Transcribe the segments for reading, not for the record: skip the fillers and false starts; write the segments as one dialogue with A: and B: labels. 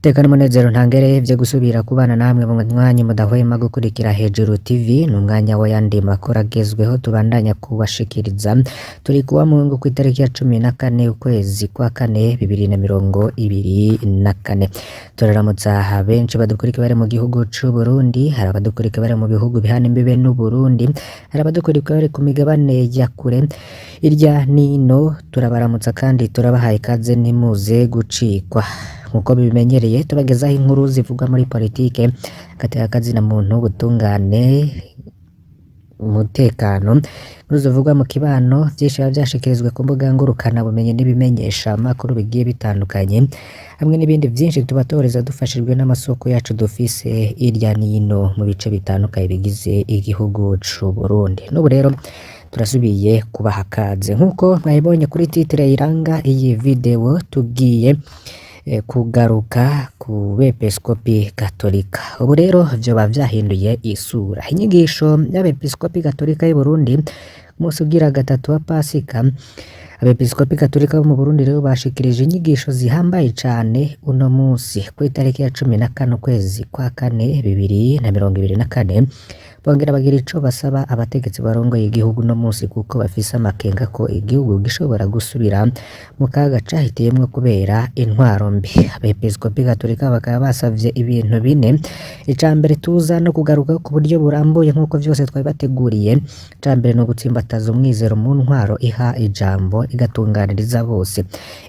A: Umutekano munezero ntangere vyo gusubira kubana namwe mu mwanya mudahwema gukurikira Hejuru TV n'umwanya w'ayandi makuru agezweho tubandanya kubashikiriza. Turi kuwa Mungu kw'itariki ya 14 ukwezi kwa kane 2024. Turaramutsa benshi badukurikira bari mu gihugu c'u Burundi, hari abadukurikira bari mu bihugu bihana imbibe n'u Burundi, hari abadukurikira bari ku migabane ya kure irya nino. Turabaramutsa kandi turabahaye ikaze ntimuze gucikwa. Nkuko bimenyereye tubagezaho inkuru zivuga muri politike, gateka kazina muntu, ubutungane, umutekano, inkuru zivugwa mu kibano, vyinshi biba vyashikirizwe ku mbuga ngurukana bumenyi n'ibimenyesha amakuru bigiye bitandukanye, hamwe n'ibindi vyinshi tubatoreza dufashijwe n'amasoko yacu dufise irya nino mu bice bitandukanye bigize igihugu c'u Burundi. N'ubu rero turasubiye kubaha kaze nkuko mwayibonye kuri titre iranga iyi video, tugiye kugaruka ku bepiskopi Gatolika. Ubu rero vyoba vyahinduye isura. Inyigisho y'abepiskopi Gatolika y'u Burundi musi ugira gatatu wa Pasika, abepiskopi Gatolika bo mu Burundi rero bashikirije inyigisho zihambaye cane uno musi kw'itariki ya 14 ukwezi kwa kane 2024. Bongera bagira ico basaba abategetsi barongoye igihugu no musi kuko bafise amakenga ko igihugu gishobora gusubira mu kaga cahitiyemwo kubera intwaro mbi. Abepiskopi Gatolika bakaba basavye ibintu bine. Icambere tuza no kugaruka ku buryo burambuye nkuko vyose twari bateguriye. Icambere no gutsimbataza umwizero mu ntwaro iha ijambo igatunganiriza bose.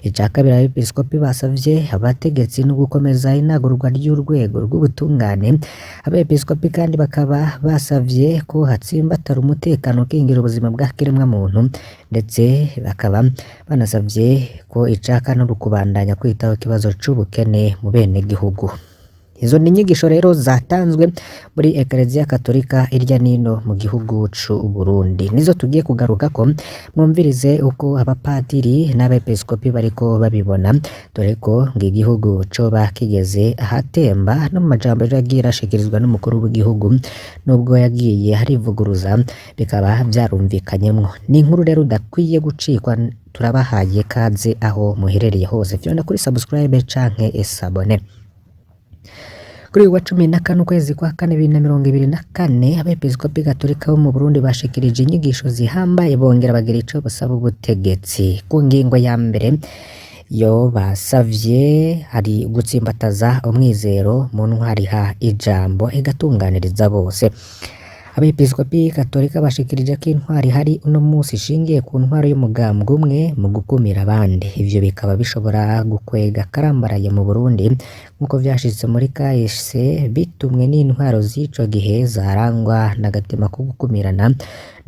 A: Icakabiri abepiskopi basavye abategetsi no gukomeza inagurwa ry'urwego rw'ubutungane. Abepiskopi kandi bakaba basavye ko hatsimbatara umutekano ukingira ubuzima bwa kiremwa muntu, ndetse bakaba banasavye ko icaka no kubandanya kwitaho ikibazo c'ubukene mu bene gihugu. Izo ni inyigisho rero zatanzwe muri Eklezia Katolika irya nino mu gihugu c'u Burundi, nizo tugiye kugaruka ko mwumvirize uko abapadiri n'abepiskopi bariko babibona, dore ko igihugu coba kigeze ahatemba no mu majambo yagiye arashikirizwa n'umukuru w'igihugu, nubwo yagiye harivuguruza bikaba vyarumvikanyemwo. Ni inkuru rero udakwiye gucikwa. Turabahaye kaze aho muherereye hose, vyonda kuri subscribe canke sabone. Kuri wa 14 ukwezi kwa kane 2024, abepiskopi Gatolika bo mu Burundi bashikirije inyigisho zihambaye, bongera bagira ico basaba ubutegetsi. Ku ngingo ya mbere yo basavye hari gutsimbataza umwizero mu ntwari ha ijambo igatunganiriza bose. Abepiskopi Gatolika bashikirije ko intwari hari uno musi ishingiye ku ntwaro y'umugambwe umwe mu gukumira abandi. Ivyo bikaba bishobora gukwega karambaraye mu Burundi nkuko vyashitse muri kahise, bitumwe n'intwaro z'ico gihe zarangwa n'agatima ko gukumirana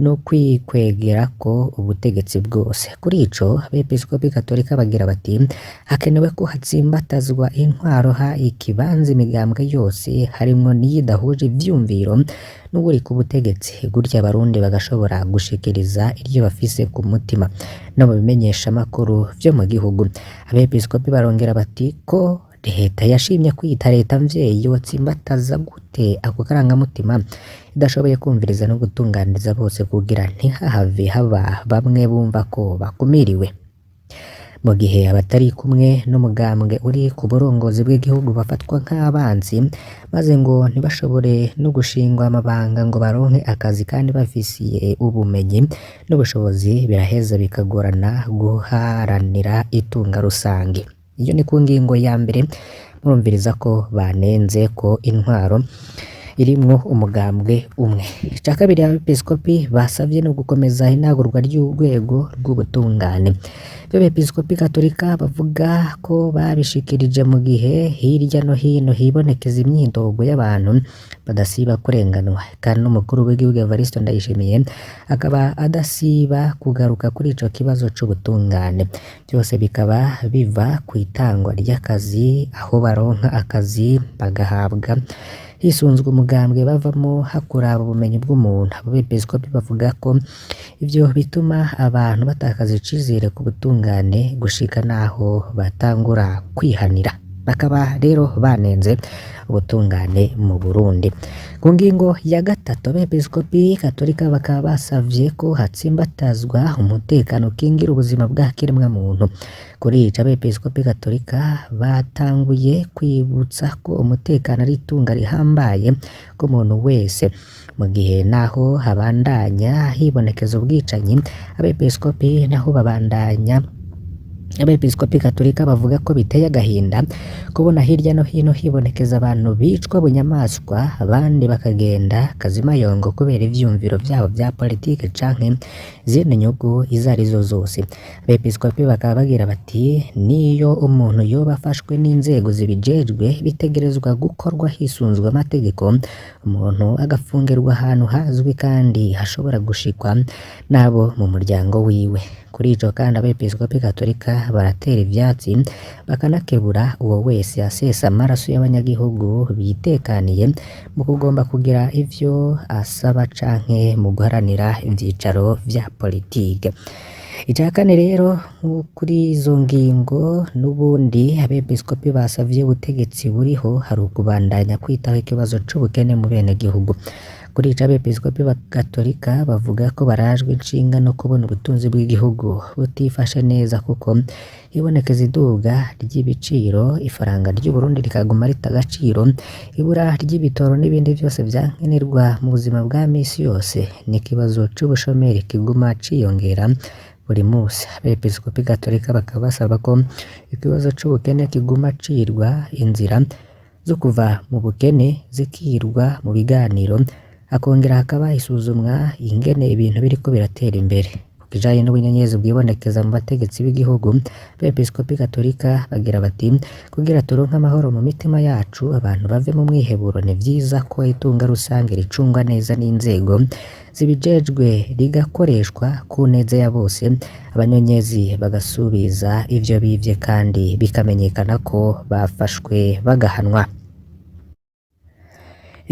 A: no kwikwegera ko ubutegetsi bwose. Kuri ico abepiskopi Gatolika bagira bati hakenewe ko hatsimbatazwa intwaro ha ikibanza imigambwe yose harimwo n'iyidahuje ivyumviro n'uburi ku butegetsi, gutya abarundi bagashobora gushikiriza iryo bafise ku mutima no mu bimenyesha amakuru vyo mu gihugu. Abepiskopi barongera bati ko leta yashimye kwita leta mvyeyi yotsimbataza gute ako karangamutima idashoboye kumviriza no gutunganiriza bose kugira ntihahave haba bamwe bumva ko bakumiriwe, mu gihe abatari kumwe n'umugambwe uri ku burongozi bw'igihugu bafatwa nk'abanzi, maze ngo ntibashobore no gushingwa amabanga ngo baronke akazi kandi bafisiye ubumenyi n'ubushobozi, biraheza bikagorana guharanira itunga rusange. Iyo ni ku ngingo ya mbere. Murumviriza ko banenze ko intwaro irimwo umugambwe umwe. Ica kabiri abepiskopi basavye no gukomeza inagurwa ry'urwego rw'ubutungane. Abepiskopi Gatolika bavuga ko babishikirije mu gihe hirya no hino hibonekeza imyidogo y'abantu badasiba kurenganwa, kandi n'umukuru w'igihugu Evariste Ndayishimiye akaba adasiba kugaruka kuri ico kibazo c'ubutungane. Byose bikaba biva ku itangwa ry'akazi, aho baronka akazi bagahabwa hisunzwe umugambwe bavamo hakuraba ubumenyi bw'umuntu. Abepiskopi bavuga ko ivyo bituma abantu batakaza icizere ku butungane gushika naho batangura kwihanira. bakaba rero banenze ubutungane mu Burundi. Ku ngingo ya gatatu abepiskopi Katolika bakaba basavye ko hatsimbatazwa umutekano ukingira ubuzima bwa kiremwa muntu. Kuri ico abepiskopi Katolika batanguye kwibutsa ko umutekano ari itunga rihambaye ku muntu wese. Mu gihe naho habandanya hibonekeza ubwicanyi, abepiskopi naho babandanya Abepiskopi Katolika bavuga ko biteye agahinda kubona hirya no hino hibonekeza abantu bicwa bunyamaswa, abandi bakagenda kazimayongo kubera ivyumviro vyabo vya politike canke izindi nyungu izo arizo zose. Abepiskopi bakaba bagira bati niyo umuntu yoba afashwe n'inzego zibijejwe bitegerezwa gukorwa hisunzwe amategeko, umuntu agafungirwa ahantu hazwi kandi hashobora gushikwa nabo mu muryango wiwe. Kuri ico kandi abepiskopi Katolika baratera ivyatsi bakanakebura uwo wese asesa amaraso y'abanyagihugu bitekaniye mu kugomba kugira ivyo asaba canke mu guharanira ivyicaro vya politike. Ica kane rero kuri izo ngingo n'ubundi abepiskopi basavye ubutegetsi buriho hari ukubandanya kwitaho ikibazo c'ubukene mu benegihugu. Kuri ico abepiskopi Katolika bavuga ko barajwe inshinga no kubona ubutunzi bw'igihugu butifashe neza kuko hibonekeza iduga ry'ibiciro, ifaranga ry'u Burundi rikaguma rita agaciro, ibura ry'ibitoro n'ibindi vyose vyankenerwa mu buzima bwa misi yose, n'ikibazo c'ubushomeri kiguma ciyongera buri musi. Abepiskopi Katolika bakaba basaba ko ikibazo c'ubukene kiguma cirwa inzira zo kuva mu bukene zikirwa mu biganiro, akongera hakaba isuzumwa ingene ibintu biriko biratera imbere. Kukijanye n'ubunyenyezi bwibonekeza mu bategetsi b'igihugu, abepiskopi Katolika bagira bati kugira turonke amahoro mu mitima yacu abantu bave mu mwiheburo, ni vyiza ko itunga rusange ricungwa neza n'inzego zibijejwe rigakoreshwa ku neza ya bose, abanyonyezi bagasubiza ivyo bivye kandi bikamenyekana ko bafashwe bagahanwa.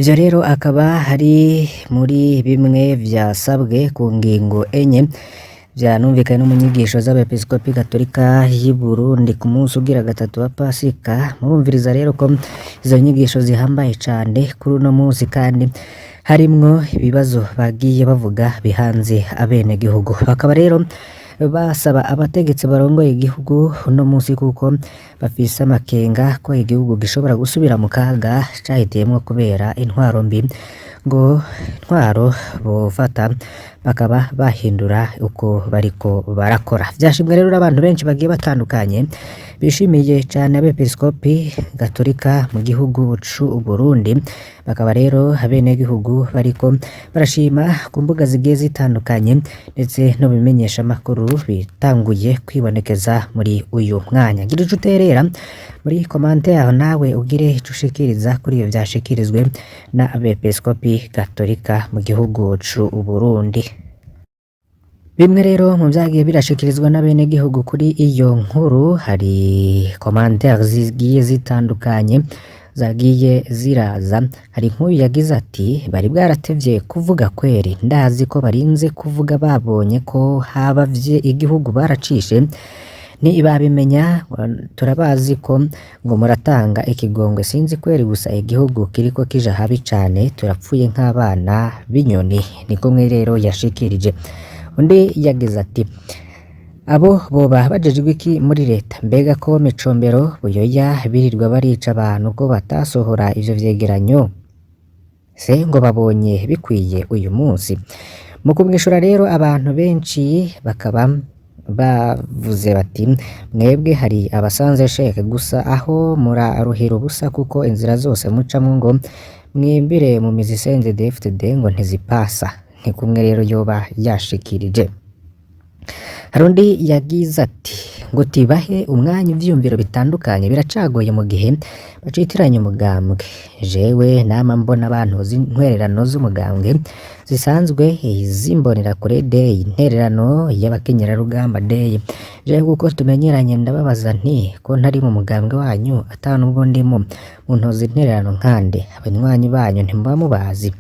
A: Ivyo rero akaba hari muri bimwe vyasabwe ku ngingo enye vyanumvikanye no mu nyigisho z'abepiskopi Katolika y'i Burundi ku munsi ugira gatatu wa Pasika. Murumviriza rero ko izo nyigisho zihambaye cane kuri uno munsi kandi harimwo ibibazo bagiye bavuga bihanze abenegihugu. Bakaba rero basaba abategetsi barongoye igihugu uno munsi kuko bafise amakenga ko igihugu gishobora gusubira mu kaga cahitiyemwo kubera intwaro mbi, ngo intwaro bofata bakaba bahindura uko bariko barakora. Vyashimwe rero n'abantu benshi bagiye batandukanye bishimiye cane abepiskopi Katolika mu gihugu c'u Burundi, bakaba rero abenegihugu bariko barashima ku mbuga zigiye zitandukanye ndetse no bimenyesha amakuru bitanguye kwibonekeza muri uyu mwanya. Gira ico uterera muri komante yaho nawe ugire ico ushikiriza kuri iyo vyashikirizwe na abepiskopi Katolika mu gihugu c'u Burundi. Bimwe rero mu vyagiye birashikirizwa n'abenegihugu kuri iyo nkuru, hari commentaires zigiye zitandukanye zagiye ziraza. Hari nk'uyu yagize ati bari bwaratevye kuvuga kweri, ndazi ko barinze kuvuga babonye ko habavye igihugu baracishe ntibabimenya, turabazi ko ngo muratanga ikigongwe, sinzi kweri gusa igihugu kiriko kija habi cane, turapfuye nk'abana b'inyoni. Niko mwe rero yashikirije. Undi yagize ati abo boba bajejwe iki muri leta, mbega ko Micombero Buyoya birirwa barica abantu ko batasohora ivyo vyegeranyo, se ngo babonye bikwiye uyu munsi? Mu kumwishura rero abantu benshi bakaba bavuze bati mwebwe hari abasanze sheke gusa aho muraruhira ubusa kuko inzira zose mucamwo ngo mwimbire mu mizi senze DFDD ngo ntizipasa. Ntikumwe rero yoba yashikirije. Hari undi yagize ati ngo tibahe umwanya ivyumviro bitandukanye biracagoye mu gihe bacitiranye umugambwe. Jewe nama mbona abantu z'intwererano z'umugambwe zisanzwe zimbonera kure day, intererano y'abakenyerarugamba day. Jewe kuko tumenyeranye ndababaza nti ko ntari mu mugambwe wanyu atanu ubwo ndimo muntoza intererano nkande, abanywanyi banyu ntimuba mubazi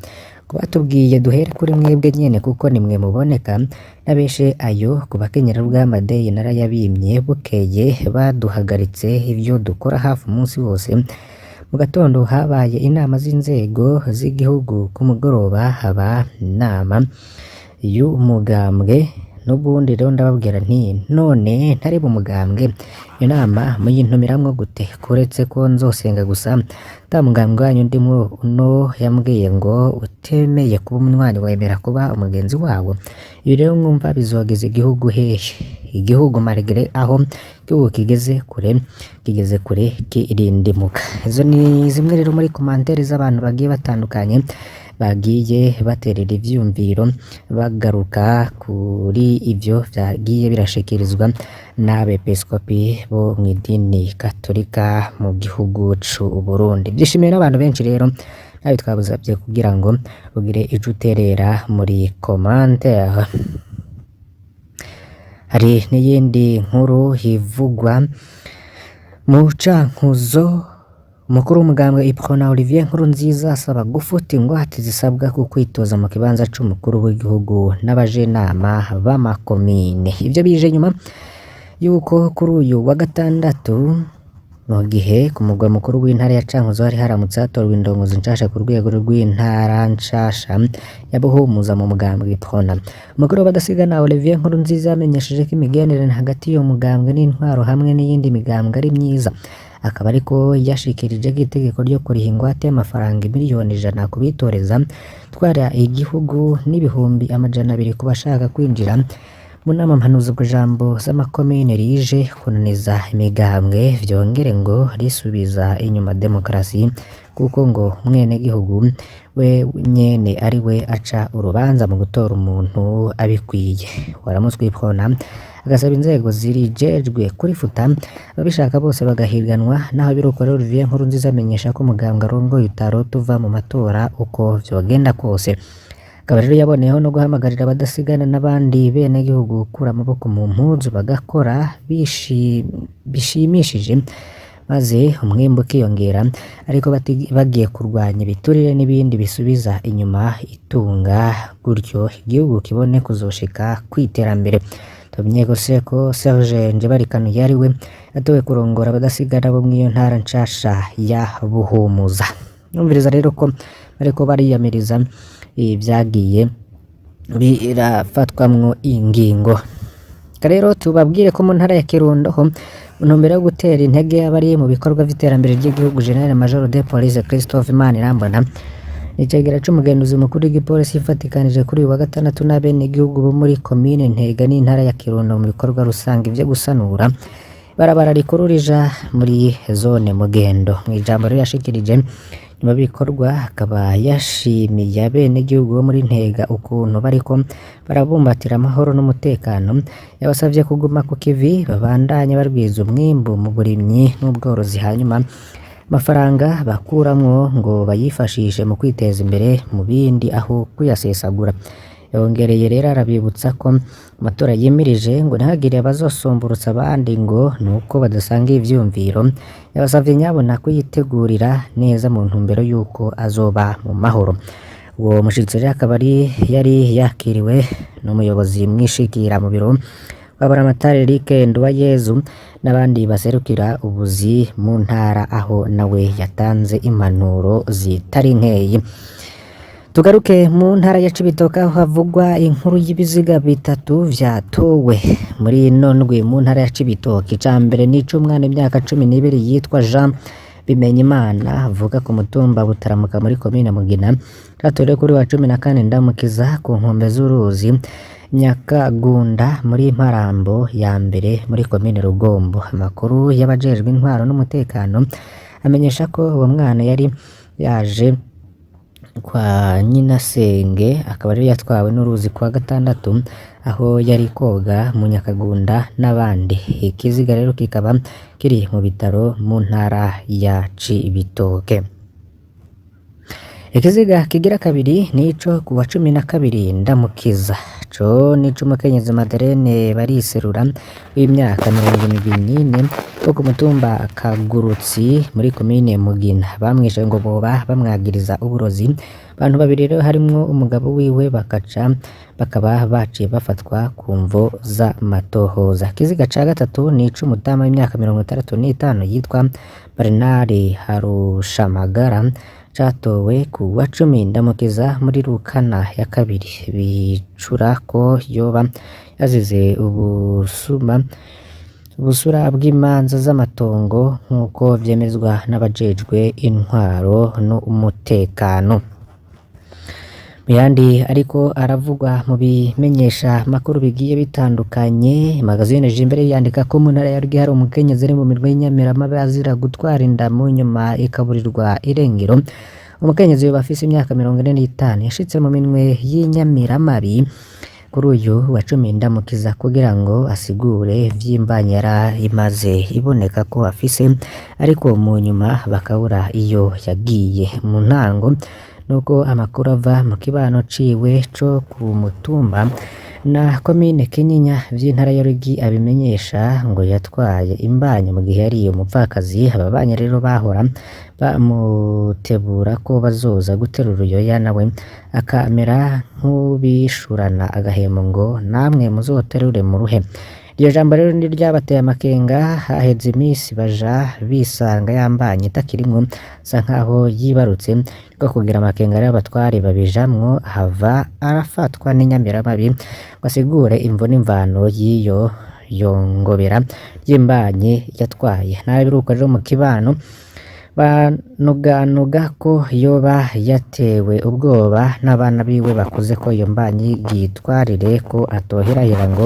A: kubatubwiye duhere kuri mwebwe nyene kuko nimwe muboneka nabeshe ayo ku bakenyerarugamba Day narayabimye bukeye baduhagaritse ivyo dukora hafi umunsi wose mu gatondo habaye inama z'inzego z'igihugu ku mugoroba haba inama y'umugambwe n'ubundi rero ndababwira nti none ntari mu mugambwe inama muyintumiramwo gute kuretse ko nzosenga gusa ta mugambwe wanyu ndimwo uno yambwiye ngo utemeye kuba umunywanyi wemera kuba umugenzi wawo ibi rero mwumva bizogeza igihugu hehe igihugu marigere aho igihugu kigeze kure kirindimuka izo ni zimwe rero muri komantere z'abantu bagiye batandukanye bagiye baterera ivyumviro bagaruka kuri ivyo vyagiye birashikirizwa n'abepiskopi bo mw'idini katolika mu gihugu c'u Burundi. Byishimiye n'abantu benshi rero nawe twabuzavye kugira ngo ugire ico uterera muri commentaire. Hari n'iyindi nkuru ivugwa mu cankuzo umukuru w'umugambwe Iprona Olivier Nkurunziza asaba gufuta ingwate zisabwa ku kwitoza mu kibanza c'umukuru w'igihugu n'abajenama b'amakomine. Ivyo bije nyuma yuko kuri uyu wa gatandatu mu gihe ku mugwa mukuru w'intara ya Cankuzo hari haramutse hatorwa indongozi nshasha ku rwego rw'intara nshasha ya Buhumuza mu mugambwe Iprona. Umukuru w'abadasigana Olivier Nkurunziza yamenyesheje ko imigenderanire hagati y'uwo mugambwe n'intwaro hamwe n'iyindi migambwe ari myiza, akaba ariko yashikirije ko itegeko ryo kuriha ingwate y'amafaranga miliyoni 100 kubitoreza twara igihugu n'ibihumbi 200 ku bashaka kwinjira mu nama mpanuzwa jambo z'amakomine rije kunaniza imigambwe vyongere ngo risubiza inyuma demokrasi kuko ngo mwene gihugu we nyene ari we aca urubanza mu gutora umuntu abikwiye. Waramutswe Iprona agasaba inzego zirijejwe kurifuta ababishaka bose bagahiganwa naho biruko rero Olivier Nkurunziza amenyesha ko umugambwe arongoye utarota uva mu matora uko vyogenda kose. Akaba rero yaboneyeho no guhamagarira abadasigana n'abandi bene gihugu gukura amaboko mu mpuzu bagakora bishimishije maze umwimbu ukiyongera ariko bagiye kurwanya ibiturire n'ibindi bisubiza inyuma itunga gutyo igihugu kibone kuzoshika kwiterambere. Tumenye ko Serge Njebarikanuye ari we atowe kurongora abadasigana bo mw'iyo ntara nshasha ya Buhumuza. Numviriza rero ko bariko bariyamiriza ibyagiye birafatwamwo ingingo. Rero tubabwire ko mu ntara ya Kirundo ho ntumbero yo gutera intege abari mu bikorwa vy'iterambere ry'igihugu General Major de Police Christophe Manirambona icegera c'umugenduzi mukuru w'igipolisi ifatikanije kuri uyu wa gatandatu n'abene igihugu bo muri komine Ntega n'intara ya Kirundo mu bikorwa rusange ivyo gusanura barabara rikuru rija muri zone Mugendo. Mw'ijambo rero yashikirije nyuma bikorwa akaba yashimiye abene igihugu bo muri Ntega ukuntu bariko barabumbatira amahoro n'umutekano, yabasavye kuguma ku kivi babandanye barwiza umwimbu mu burimyi n'ubworozi hanyuma amafaranga bakuramwo ngo bayifashishe mu kwiteza imbere mu bindi aho kuyasesagura. Yongereye rero arabibutsa ko amatora yimirije ngo ntihagire abazosomburutsa abandi ngo nuko badasanga ivyumviro, yabasavye nyabona kuyitegurira neza mu ntumbero yuko azoba mu mahoro. Uwo mushitsi rero akaba yari yakiriwe n'umuyobozi mwishikira mu biro Baburamatari Eric Nduwayezu n'abandi baserukira ubuzi mu ntara aho nawe yatanze impanuro zitari nkeyi. Tugaruke mu ntara ya Cibitoke aho havugwa inkuru y'ibiziga bitatu vyatowe muri nondwi mu ntara ya Cibitoke. Icambere n'icumwana imyaka 12 yitwa Jean Bimenyimana avuga ku mutumba Butaramuka muri komine Mugina, ratorewe kuri wa 14 ndamukiza ku nkombe z'uruzi Nyakagunda muri Mparambo ya mbere muri komine Rugombo. Amakuru y'abajejwe intwaro n'umutekano amenyesha ko uwo mwana yari yaje kwa Nyinasenge akaba rero yatwawe n'uruzi kwa gatandatu aho yari koga mu Nyakagunda n'abandi. Ikiziga rero kikaba kiri mu bitaro mu ntara ya Cibitoke. Ikiziga kigira kabiri nico ku wa 12 Ndamukiza, co nico umukenyezi Madeleine Bariserura w'imyaka 24 wo ku mutumba Kagurutsi muri komine Mugina, bamwishe ngo boba bamwagiriza uburozi. Abantu babiri rero harimwo umugabo wiwe bakaba baciye bafatwa ku mvo z'amatohoza. Ikiziga ca gatatu nico umutama w'imyaka 65 yitwa Bernard Harushamagara, catowe ku wa 10 Ndamukiza muri Rukana ya kabiri, bicura ko yoba yazize ubusura bw'imanza z'amatongo nk'uko vyemezwa n'abajejwe intwaro n'umutekano. Muyandi ariko aravugwa mu bimenyesha makuru bigiye bitandukanye, magazine Jimbere yandika ko mu ntara ya Rugigi hari umukenyezi ari mu mirwe y'Inyamiramabi azira gutwara inda mu nyuma ikaburirwa irengero. Umukenyezi we bafise imyaka 45 yashitse mu minwe y'Inyamiramabi kuri uyu wa 10 Ndamukiza kugira ngo asigure vy'imbanye yara imaze iboneka ko afise, ariko mu nyuma bakabura iyo yagiye. Mu ntango nuko amakuru ava mu kibano ciwe co ku mutumba na komine Kinyinya vy'intara ya Rugigi abimenyesha ngo yatwaye imbanye mu gihe yari umupfakazi. Ababanye rero bahora bamutebura ko bazoza guterura uruyoya, nawe akamera nk'ubishurana agahemo ngo namwe muzoterure mu ruhe. Iryo jambo rero ni ryabateye amakenga, haheze imisi baja bisanga yambanye itakirimwo, sa nkaho yibarutse. Ko kugira amakenga rero abatware babijamwo, hava arafatwa n'Inyamiramabi ngo asigure imvo n'imvano y'iyo yongobera ry'imbanye yatwaye. Nabiruka rero mu kibano banoganuga ko yoba yatewe ubwoba n'abana biwe bakuze ko iyo mbanye yitwarire ko atoherahera ngo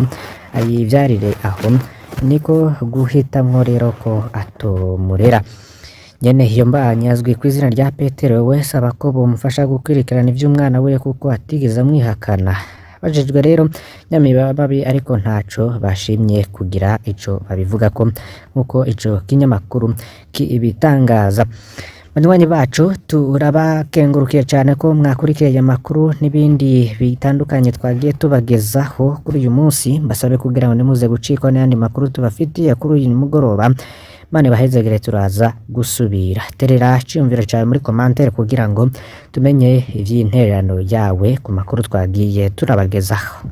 A: ayivyarire aho, niko guhitamwo rero ko atomurera. Nyene iyo mbanye azwi ku izina rya Petero, we saba ko bomufasha gukurikirana ivy'umwana we kuko atigeze amwihakana. Bajejwe rero Inyamiramabi ariko ntaco bashimye kugira ico babivugako nkuko ico kinyamakuru kibitangaza. Banywanyi bacu turabakengurukiye cyane ko mwakurikiye amakuru n'ibindi bitandukanye twagiye tubagezaho kuri uyu munsi. Mbasabe kugira ngo nimuze gucikwa n'ayandi makuru tubafitiye kuri uyu mugoroba. Mane bahezegere, turaza gusubira. Terera ciyumvira cyane muri commentaire kugira ngo tumenye ivy'intererano yawe ku makuru twagiye turabagezaho.